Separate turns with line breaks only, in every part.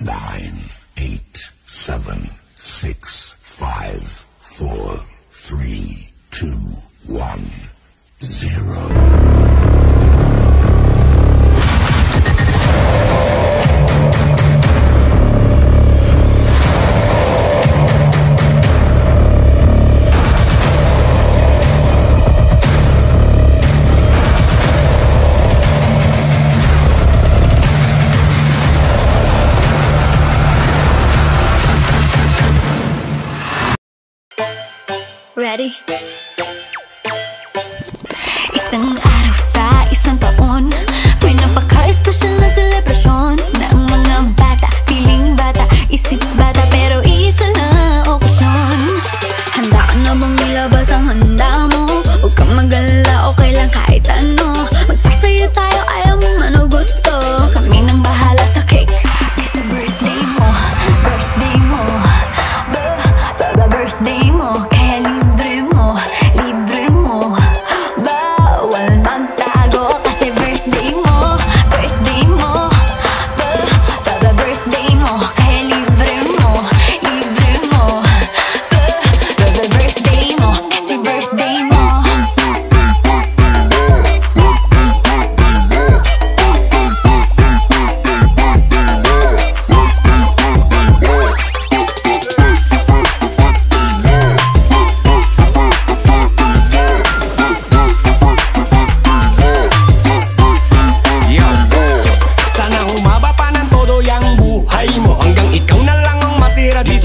9, 8, 7, 6, 5, 4, 3, 2, 1, 0.
Ready? Isang araw sa isang taon, may napaka-special na selebrasyon ng mga bata, piling bata, isip bata, pero isa na okasyon. Handa ka na bang ilabas ang handa mo? Huwag kang mag-alala, okay lang kahit ano. Magsasaya tayo, ayaw mong ano gusto. Kami nang bahala sa cake. Birthday mo, birthday mo, birthday mo. Kaya libre mo, libre mo. Bawal magtago kasi birthday mo, birthday mo. Birthday mo, kaya libre mo, libre mo. Birthday mo, kasi birthday mo.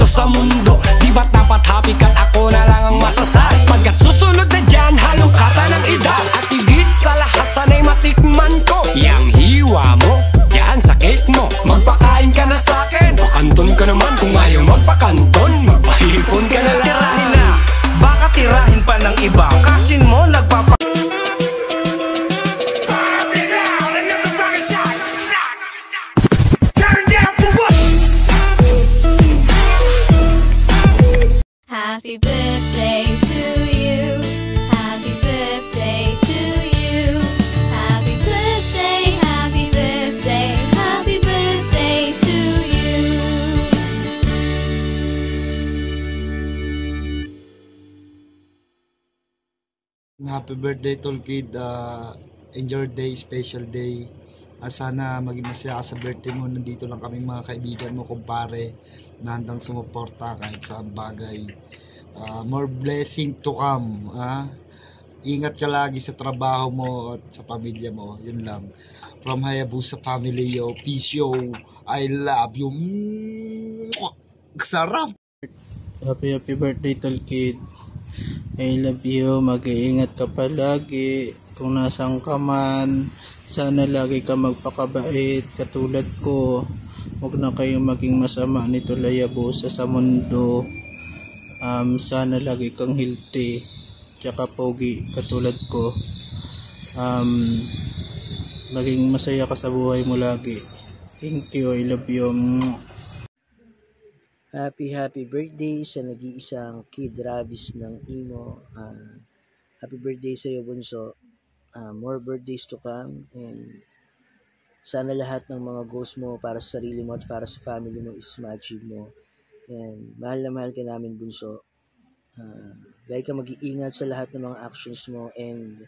Sa mundo, di ba't dapat happy ka't ako na lang ang masasad? Pagkat susunod na dyan, halong kata ng edad. At higit sa lahat, sana'y matikman ko yang hiwa mo, dyan sa cake mo. Magpakain ka na sa'kin, pakanton ka naman. Kung ayaw magpakanton, magpahipon ka na lang. Tirahin na, baka tirahin pa ng iba. Kasin mo, nagpapa
Happy birthday to you. Happy birthday to you. Happy birthday, happy birthday, happy birthday to you.
Happy birthday tol kid, enjoy your day, special day. Sana maging masaya ka sa birthday mo. Nandito lang kami mga kaibigan mo, kumpare, na handang sumuporta kahit sa bagay. More blessing to come. Ingat ka lagi sa trabaho mo at sa pamilya mo. Yun lang. From Hayabusa family, yo. Peace, yo. I love you. Sarap.
Happy birthday tol kid. I love you. Mag-iingat ka palagi. Kung nasaan ka man, sana lagi ka magpakabait katulad ko. Huwag na kayong maging masama nito Hayabusa sa mundo. Sana lagi kang healthy tsaka pogi katulad ko. Maging masaya ka sa buhay mo lagi. Thank you, I love you.
Happy birthday sa nag-iisang Kid Rabis ng Imo. Happy birthday sa iyo, Bunso. More birthdays to come, and sana lahat ng mga goals mo para sa sarili mo at para sa family mo is ma-achieve mo. And mahal na mahal ka namin, Bunso. Lagi ka mag-iingat sa lahat ng mga actions mo, and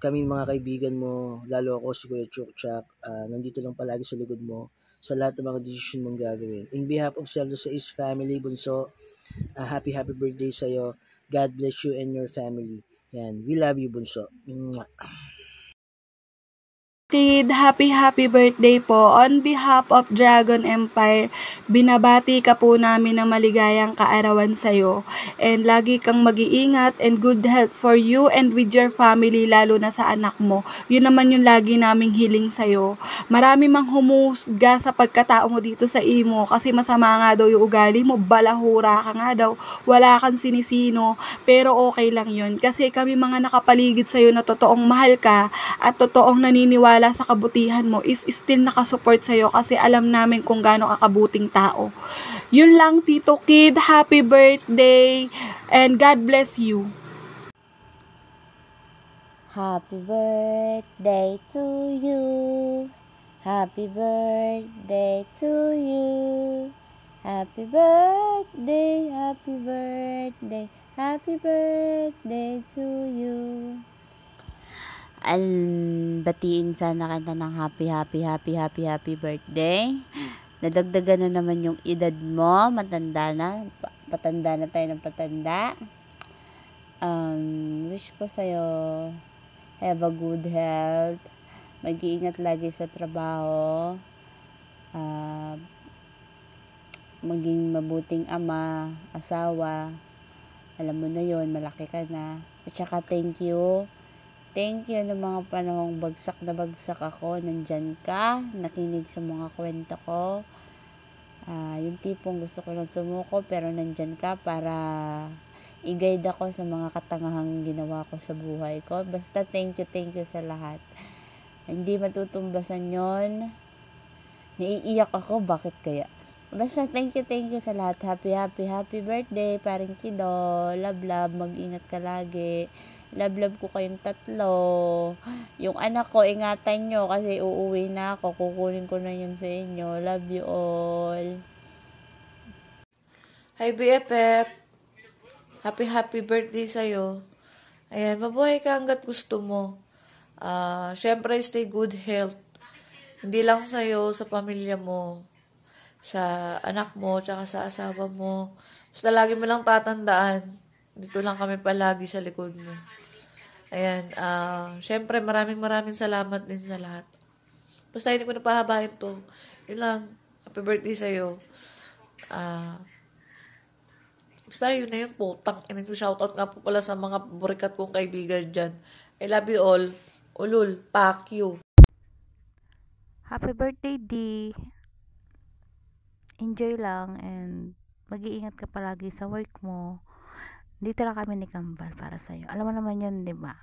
kami mga kaibigan mo, lalo ako si Kuya Chukchak, nandito lang palagi sa likod mo sa lahat ng mga decision mong gagawin. In behalf of Zelda sa Is family, Bunso, happy birthday sa'yo. God bless you and your family. Yan, we love you, Bunso. Mwah.
Kid, happy birthday po. On behalf of Dragon Empire, binabati ka po namin ng maligayang kaarawan sa'yo. And lagi kang mag-iingat and good health for you and with your family, lalo na sa anak mo. Yun naman yung lagi naming hiling sa'yo. Marami mang humusga sa pagkatao mo dito sa Imo kasi masama nga daw yung ugali mo, balahura ka nga daw, wala kang sinisino, pero okay lang yun. Kasi kami mga nakapaligid sa'yo na totoong mahal ka at totoong naniniwala sa kabutihan mo is still nakasupport sa'yo kasi alam namin kung gaano kakabuting tao. Yun lang, Tito Kid. Happy birthday and God bless you.
Happy birthday to you. Happy birthday to you. Happy birthday, happy birthday, happy birthday to you. Batiin sana kita ng happy birthday. Nadagdagan na naman yung edad mo, patanda na tayo ng patanda. Wish ko sa'yo, have a good health, mag-iingat lagi sa trabaho, maging mabuting ama, asawa, alam mo na yon, malaki ka na. At saka thank you ng mga panahong bagsak na bagsak ako, nandyan ka, nakinig sa mga kwento ko. Yung tipong gusto ko lang sumuko pero nandyan ka para i-guide ako sa mga katangahang ginawa ko sa buhay ko. Basta thank you sa lahat. Hindi matutumbasan yon. Naiiyak ako, bakit kaya? Basta thank you sa lahat. Happy birthday, paring Kido. Love, mag-ingat ka lagi. Love ko kayong tatlo. Yung anak ko, ingatan nyo kasi uuwi na ako. Kukunin ko na yun sa inyo. Love you all.
Hi BFF. Happy birthday sa'yo. Ayan, mabuhay ka hanggat gusto mo. Syempre, stay good health. Hindi lang sa'yo, sa pamilya mo, sa anak mo, tsaka sa asawa mo. Basta lagi mo lang tatandaan. Dito lang kami palagi sa likod mo. Ayan, syempre, maraming salamat din sa lahat. Basta hindi ko na pahabahin to. Yun lang. Happy birthday sa'yo. Basta yun na yun po. Shoutout nga po pala sa mga burikat kong kaibigan dyan. I love you all. Ulul, pak you.
Happy birthday, D. Enjoy lang and mag-iingat ka palagi sa work mo. Dito lang kami ni Kambal para sa'yo. Alam mo naman yun, di ba?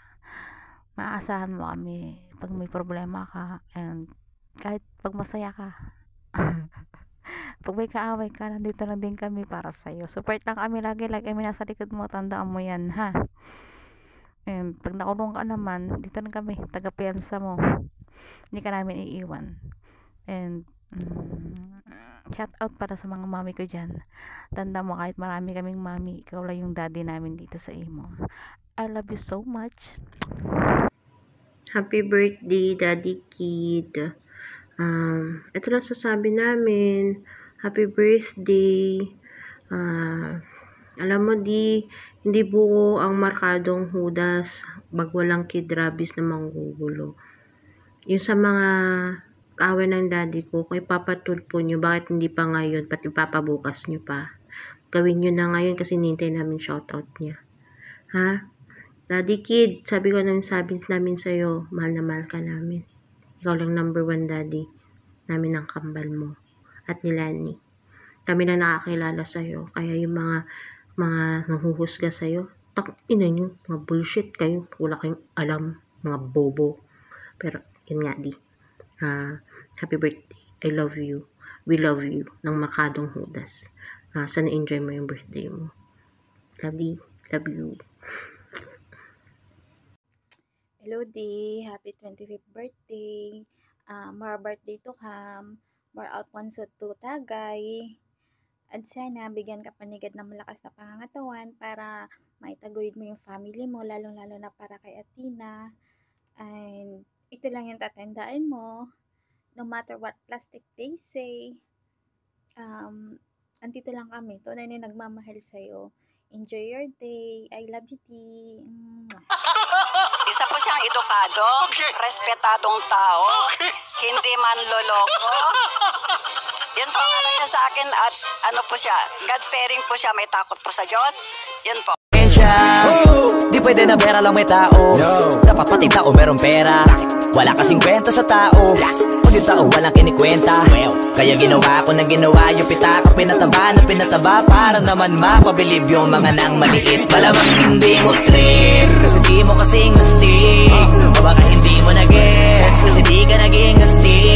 Maaasahan mo kami pag may problema ka and kahit pag masaya ka. Pag may kaaway ka, nandito lang din kami para sa'yo. Support lang kami lagi, like kami nasa likod mo, tandaan mo yan, ha? And pag nakulong ka naman, dito lang kami, taga-piyansa mo. Hindi ka namin iiwan. And shout out para sa mga mami ko dyan. Tanda mo, kahit marami kaming mami, ikaw lang yung daddy namin dito sa imo. I love you so much.
Happy birthday, Daddy Kid. Ito lang sasabi namin. Happy birthday. Alam mo, hindi buo ang markadong hudas pag walang Kid Rabis na manggugulo. Yung sa mga kaaway ng daddy ko, kung ipapatulpo nyo, bakit hindi pa ngayon, pati ipapabukas nyo pa. Gawin nyo na ngayon kasi nintay namin shoutout niya. Ha? Daddy Kid, sabi namin sa'yo, mahal na mahal ka namin. Ikaw lang number 1 daddy namin ng Kambal mo at ni Lani. Kami na nakakilala sa'yo, kaya yung mga nanghuhusga sa'yo, ina nyo, mga bullshit kayo, wala kayong alam, mga bobo. Pero yun nga di. Happy birthday. I love you. We love you. Ng Markadong Hudas. Sana enjoy mo yung birthday mo. Love you.
Hello D. Happy 25th birthday. More birthday to come. More Alfonso to Tagay. At sana bigyan ka panigad ng malakas na pangangatawan para maitaguyod mo yung family mo, lalong-lalo na para kay Athena. And ito lang yung tatandaan mo. No matter what plastic they say, andito lang kami. Tunay na nagmamahal sa'yo. Enjoy your day. I love you, T.
Isa po siyang edukado, respetadong tao, hindi man loloko. Yun po ang niya sa akin at ano po siya, God-fearing po siya, may takot po sa Diyos. Yun po.
Di pwede na pera lang may tao. Dapat pati tao merong pera. Wala kasing kwenta sa tao. Pag yung tao walang kinikwenta. Kaya ginawa ko ng ginawa yung pitaka pinataba para naman mapabilib yung mga nang maliit. Malamang hindi mo trip kasi di mo kasing astig. O baka hindi mo na-gets kasi di ka naging astig.